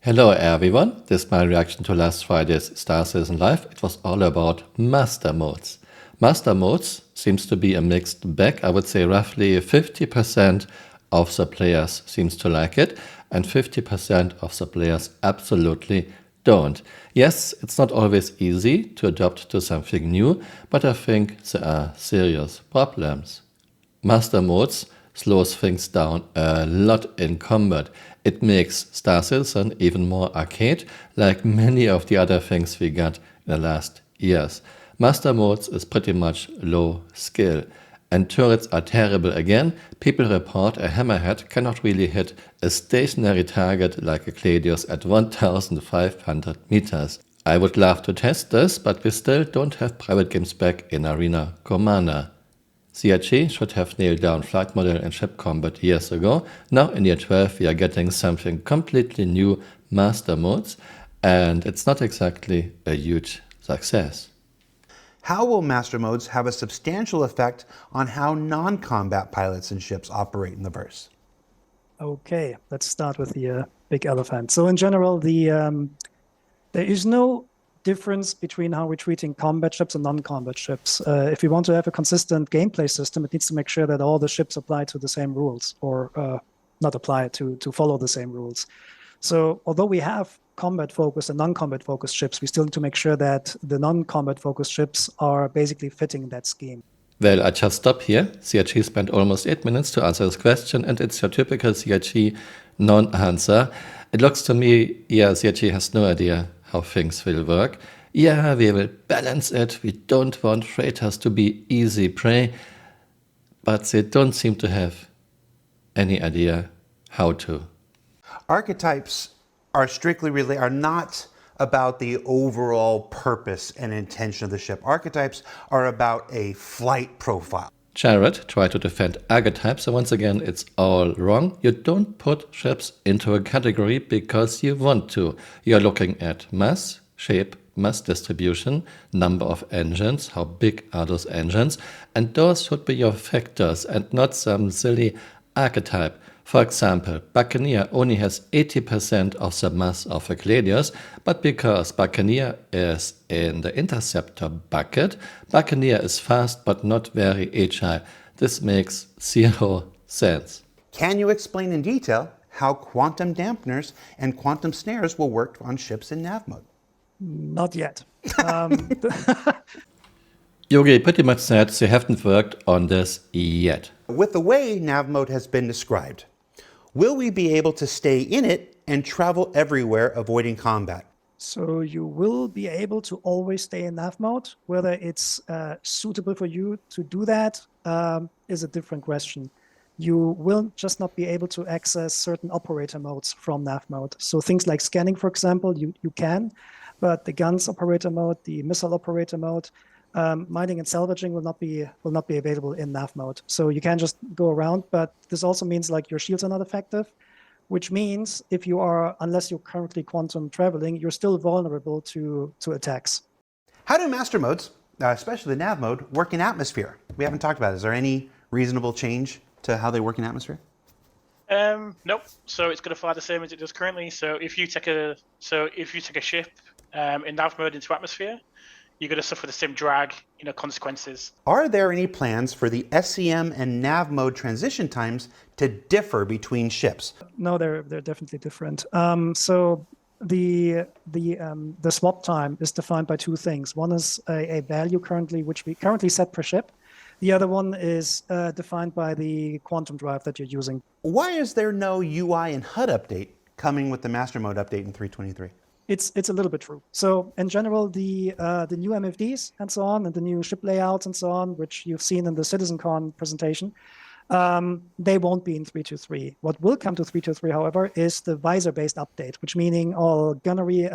Hello everyone, this is my reaction to last Friday's Star Citizen Live. It was all about master modes. Master modes seems to be a mixed bag. I would say roughly 50% of the players seems to like it and 50% of the players absolutely don't. Yes, it's not always easy to adapt to something new, but I think there are serious problems. Master modes slows things down a lot in combat. It makes Star Citizen even more arcade, like many of the other things we got in the last years. Master modes is pretty much low skill. And turrets are terrible again. People report a hammerhead cannot really hit a stationary target like a Gladius at 1500 meters. I would love to test this, but we still don't have private games back in Arena Commander. CRG should have nailed down flight model and ship combat years ago. Now in year 12 we are getting something completely new, master modes, and it's not exactly a huge success. How will master modes have a substantial effect on how non-combat pilots and ships operate in the verse? Okay, let's start with the big elephant. So in general, there is no difference between how we're treating combat ships and non-combat ships. If we want to have a consistent gameplay system, it needs to make sure that all the ships apply to the same rules, or not apply to follow the same rules. So although we have combat-focused and non-combat focused ships, we still need to make sure that the non-combat focused ships are basically fitting that scheme. Well, I just stop here. CRG spent almost 8 minutes to answer this question, and it's your typical CRG non-answer. It looks to me, yeah, CRG has no idea how things will work. Yeah, we will balance it. We don't want traitors to be easy prey, but they don't seem to have any idea how to. Archetypes are are not about the overall purpose and intention of the ship. Archetypes are about a flight profile. Jared tried to defend archetypes, so once again, it's all wrong. You don't put ships into a category because you want to. You're looking at mass, shape, mass distribution, number of engines, how big are those engines, and those should be your factors and not some silly archetype. For example, Buccaneer only has 80% of the mass of a Gladius, but because Buccaneer is in the interceptor bucket, Buccaneer is fast but not very agile. This makes zero sense. Can you explain in detail how quantum dampeners and quantum snares will work on ships in nav mode? Not yet. Yogi pretty much said they haven't worked on this yet. With the way nav mode has been described, will we be able to stay in it and travel everywhere avoiding combat? So you will be able to always stay in nav mode. Whether it's suitable for you to do that is a different question. You will just not be able to access certain operator modes from nav mode. So things like scanning, for example, you can, but the guns operator mode, the missile operator mode, mining and salvaging will not be available in nav mode. So you can just go around, but this also means like your shields are not effective, which means if you are, unless you're currently quantum traveling, you're still vulnerable to attacks. How do master modes, especially the nav mode, work in atmosphere? We haven't talked about it. Is there any reasonable change to how they work in atmosphere? Nope. So it's going to fly the same as it does currently. So if you take a ship in nav mode into atmosphere, you're going to suffer the same drag, consequences. Are there any plans for the SCM and nav mode transition times to differ between ships? No, they're definitely different. So the swap time is defined by two things. One is a value which we currently set per ship. The other one is defined by the quantum drive that you're using. Why is there no UI and HUD update coming with the master mode update in 3.23? It's a little bit true. So in general, the new MFDs and so on, and the new ship layouts and so on, which you've seen in the CitizenCon presentation, they won't be in 3.23. What will come to 3.23, however, is the visor-based update, which meaning all gunnery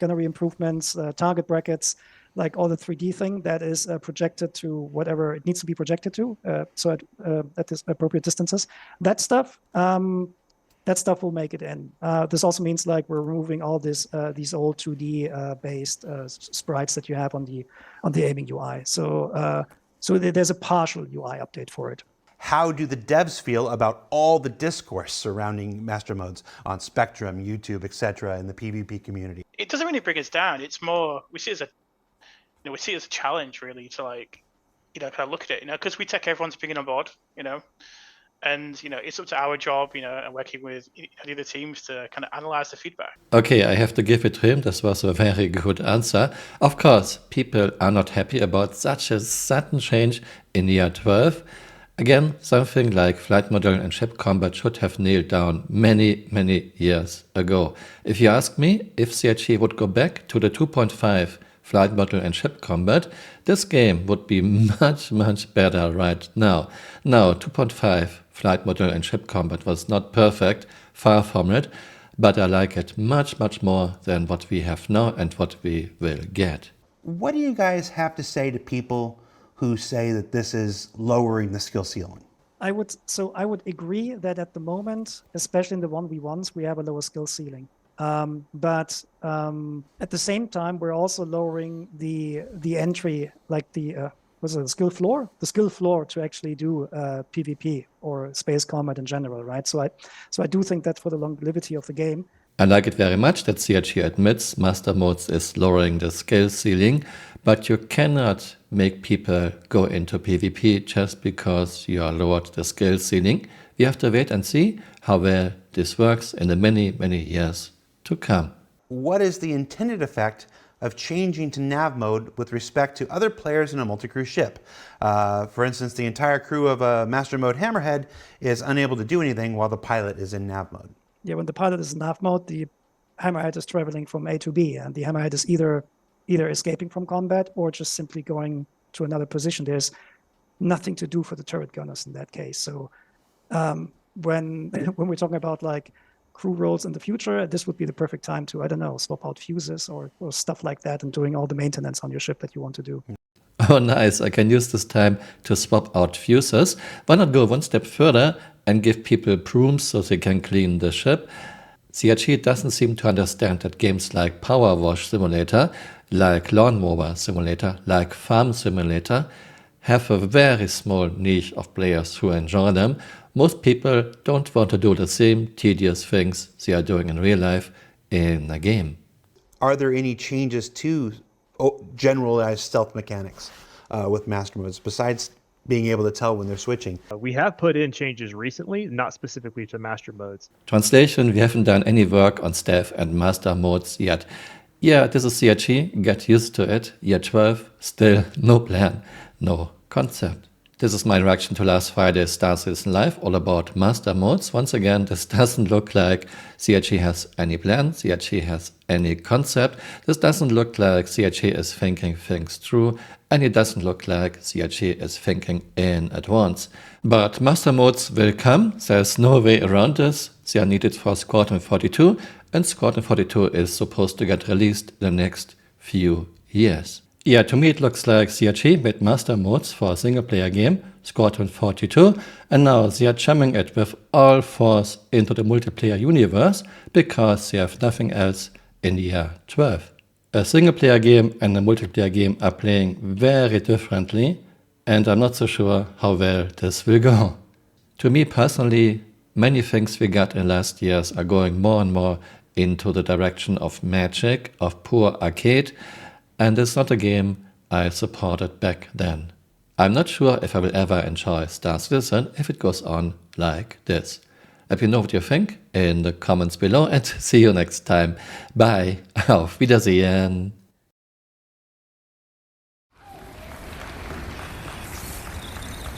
improvements, target brackets, like all the 3D thing that is projected to whatever it needs to be projected to, so at this appropriate distances. That stuff will make it in. This also means like we're removing all these old 2D based sprites that you have on the aiming UI. So there's a partial UI update for it. how do the devs feel about all the discourse surrounding master modes on Spectrum, YouTube, etc. in the PvP community? It doesn't really bring us down. It's more we see it as a challenge really to like, kind of look at it, because we take everyone's opinion on board, and it's up to our job, and working with the other teams to kind of analyze the feedback. Okay, I have to give it to him. This was a very good answer. Of course, people are not happy about such a sudden change in year 12. Again, something like flight module and ship combat should have nailed down many, many years ago. If you ask me, if CRT would go back to the 2.5 flight module and ship combat, this game would be much, much better right now. Now, 2.5 flight module and ship combat was not perfect, far from it, but I like it much, much more than what we have now and what we will get. What do you guys have to say to people who say that this is lowering the skill ceiling? I would agree that at the moment, especially in the 1v1s, we have a lower skill ceiling. But at the same time, we're also lowering the entry, like the skill floor? The skill floor to actually do PvP or space combat in general, right? So I do think that for the longevity of the game. I like it very much that CRT admits Master Modes is lowering the skill ceiling, but you cannot make people go into PvP just because you are lowered the skill ceiling. We have to wait and see how well this works in the many, many years to come. What is the intended effect of changing to nav mode with respect to other players in a multi-crew ship? For instance, the entire crew of a master mode Hammerhead is unable to do anything while the pilot is in nav mode. Yeah, when the pilot is in nav mode, the Hammerhead is traveling from A to B, and the Hammerhead is either escaping from combat or just simply going to another position. There's nothing to do for the turret gunners in that case. So when we're talking about like crew roles in the future, this would be the perfect time to, I don't know, swap out fuses or stuff like that and doing all the maintenance on your ship that you want to do. Oh, nice. I can use this time to swap out fuses. Why not go one step further and give people brooms so they can clean the ship? CRT doesn't seem to understand that games like Power Wash Simulator, like Lawnmower Simulator, like Farm Simulator, have a very small niche of players who enjoy them. Most people don't want to do the same tedious things they are doing in real life in a game. Are there any changes to generalized stealth mechanics with master modes besides being able to tell when they're switching? We have put in changes recently, not specifically to master modes. Translation, we haven't done any work on stealth and master modes yet. Yeah, this is CRT, get used to it. Year 12, still no plan, no concept. This is my reaction to last Friday's Star Citizen Live, all about master modes. Once again, this doesn't look like CRT has any plan, CRT has any concept. This doesn't look like CRT is thinking things through, and it doesn't look like CRT is thinking in advance. But master modes will come, there's no way around this. They are needed for Squadron 42, and Squadron 42 is supposed to get released in the next few years. Yeah, to me it looks like CRT made master modes for a single player game, Squadron 42, and now they are jamming it with all force into the multiplayer universe because they have nothing else in year 12. A single player game and a multiplayer game are playing very differently, and I'm not so sure how well this will go. To me personally, many things we got in last years are going more and more into the direction of magic, of pure arcade, and it's not a game I supported back then. I'm not sure if I will ever enjoy Star Citizen if it goes on like this. Let me know what you think in the comments below, and see you next time. Bye. Auf Wiedersehen.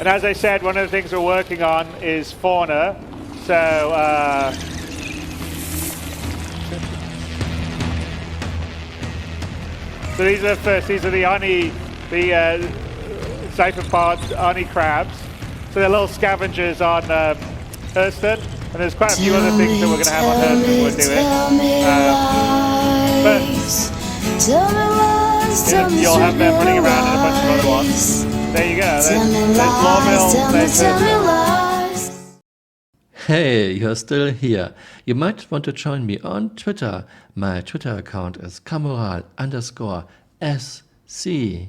And as I said, one of the things we're working on is fauna. So so these are first. These are the Oni, the Cypherpod Oni crabs. So they're little scavengers on Hurston, and there's quite a few other things that we're going to have on Hurston we're doing. But you'll have them running around and a bunch of other ones. There you go. There's Lawmill, there's Hurston. Hey, you're still here. You might want to join me on Twitter. My Twitter account is Camural_SC.